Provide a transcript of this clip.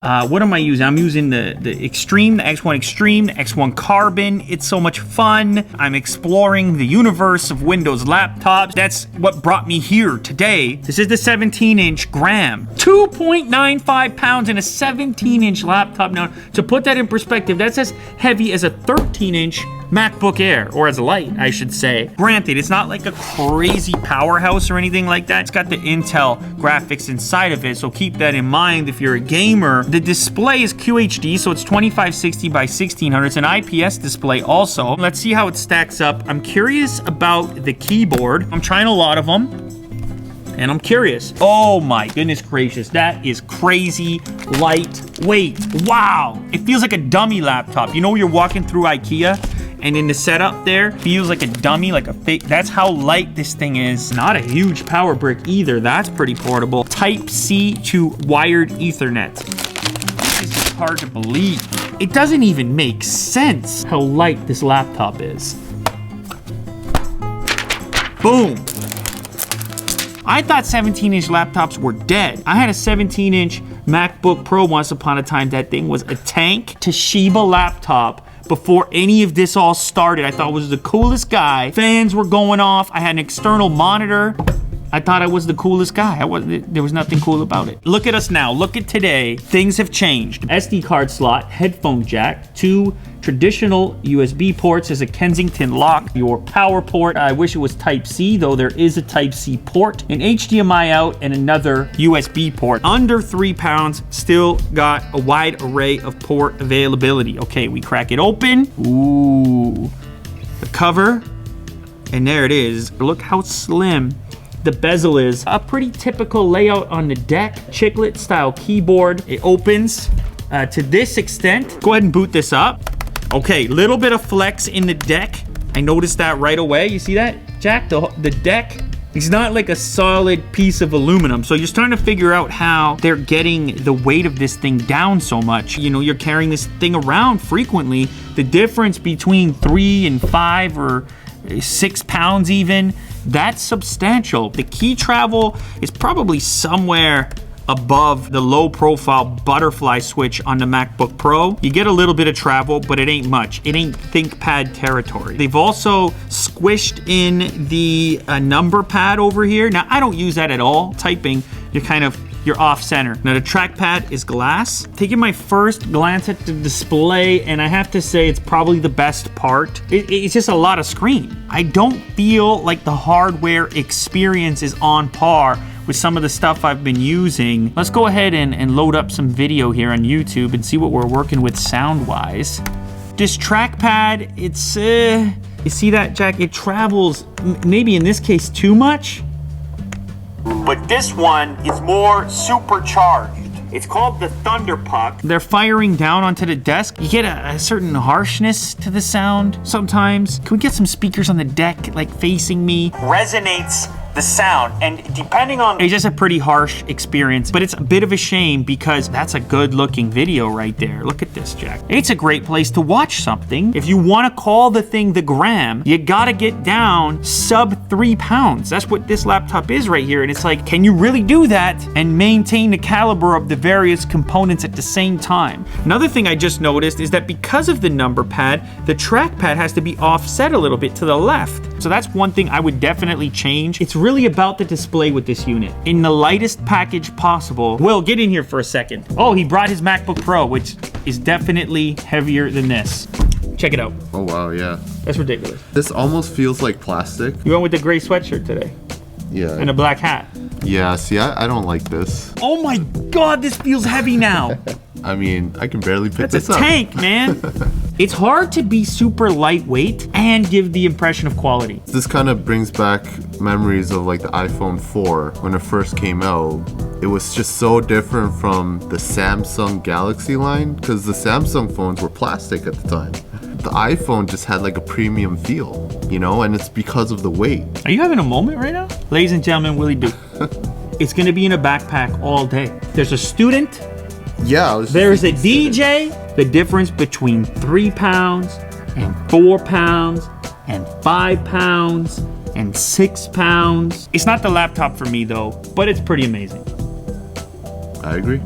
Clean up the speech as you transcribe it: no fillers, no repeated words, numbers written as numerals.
What am I using? I'm using the Extreme, the X1 Extreme, the X1 Carbon. It's so much fun. I'm exploring the universe of Windows laptops. That's what brought me here today. This is the 17-inch Gram. 2.95 pounds in a 17-inch laptop. Now, to put that in perspective, that's as heavy as a 13-inch MacBook Air, or as light, I should say. Granted, it's not like a crazy powerhouse or anything like that. It's got the Intel graphics inside of it, so keep that in mind if you're a gamer. The display is QHD, so it's 2560 by 1600. It's an IPS display also. Let's see how it stacks up. I'm curious about the keyboard. I'm trying a lot of them, and I'm curious. Oh my goodness gracious, that is crazy lightweight. Wow, it feels like a dummy laptop. You know, you're walking through IKEA, and in the setup there, feels like a dummy, like a fake. That's how light this thing is. Not a huge power brick either. That's pretty portable. Type-C to wired Ethernet. This is hard to believe. It doesn't even make sense how light this laptop is. Boom. I thought 17-inch laptops were dead. I had a 17-inch MacBook Pro once upon a time. That thing was a tank. Toshiba laptop. Before any of this all started, I thought I was the coolest guy. Fans were going off. I had an external monitor. I thought I was the coolest guy. There was nothing cool about it. Look at us now. Look at today. Things have changed. SD card slot, headphone jack, 2 traditional USB ports. There's a Kensington lock. Your power port, I wish it was Type-C, though there is a Type-C port. An HDMI out and another USB port. Under 3 pounds, still got a wide array of port availability. Okay, we crack it open. Ooh, the cover, and there it is. Look how slim the bezel is. A pretty typical layout on the deck. Chiclet style keyboard. It opens to this extent. Go ahead and boot this up. Okay, little bit of flex in the deck. I noticed that right away. You see that, Jack? The deck is not like a solid piece of aluminum. So you're starting to figure out how they're getting the weight of this thing down so much. You know, you're carrying this thing around frequently. The difference between 3 and 5 or 6 pounds even, that's substantial. The key travel is probably somewhere above the low profile butterfly switch on the MacBook Pro. You get a little bit of travel, but it ain't much. It ain't ThinkPad territory. They've also squished in the number pad over here. Now, I don't use that at all. Typing, you're off center. Now the trackpad is glass. Taking my first glance at the display, and I have to say it's probably the best part. It's just a lot of screen. I don't feel like the hardware experience is on par with some of the stuff I've been using. Let's go ahead and load up some video here on YouTube and see what we're working with sound-wise. This trackpad, it's, you see that, Jack? It travels, maybe in this case, too much. But this one is more supercharged. It's called the Thunder Puck. They're firing down onto the desk. You get a certain harshness to the sound sometimes. Can we get some speakers on the deck, like facing me? Resonates the sound, and depending on, it's just a pretty harsh experience, but it's a bit of a shame because that's a good looking video right there. Look at this, Jack. It's a great place to watch something. If you want to call the thing the Gram, you gotta get down sub 3 pounds. That's what this laptop is right here, and it's like, can you really do that and maintain the caliber of the various components at the same time? Another thing I just noticed is that because of the number pad, the trackpad has to be offset a little bit to the left. So that's one thing I would definitely change. It's really about the display with this unit. In the lightest package possible. Will, get in here for a second. Oh, he brought his MacBook Pro, which is definitely heavier than this. Check it out. Oh, wow, yeah. That's ridiculous. This almost feels like plastic. You went with the gray sweatshirt today. Yeah. And a black hat. Yeah, see, I don't like this. Oh my God, this feels heavy now. I mean, I can barely pick this up. That's a tank, man. It's hard to be super lightweight and give the impression of quality. This kind of brings back memories of like the iPhone 4 when it first came out. It was just so different from the Samsung Galaxy line because the Samsung phones were plastic at the time. The iPhone just had like a premium feel, you know, and it's because of the weight. Are you having a moment right now? Ladies and gentlemen, Willie Do. It's gonna be in a backpack all day. There's a student. Yeah. There's a DJ. The difference between 3 pounds and 4 pounds and 5 pounds and 6 pounds. It's not the laptop for me though, but it's pretty amazing. I agree.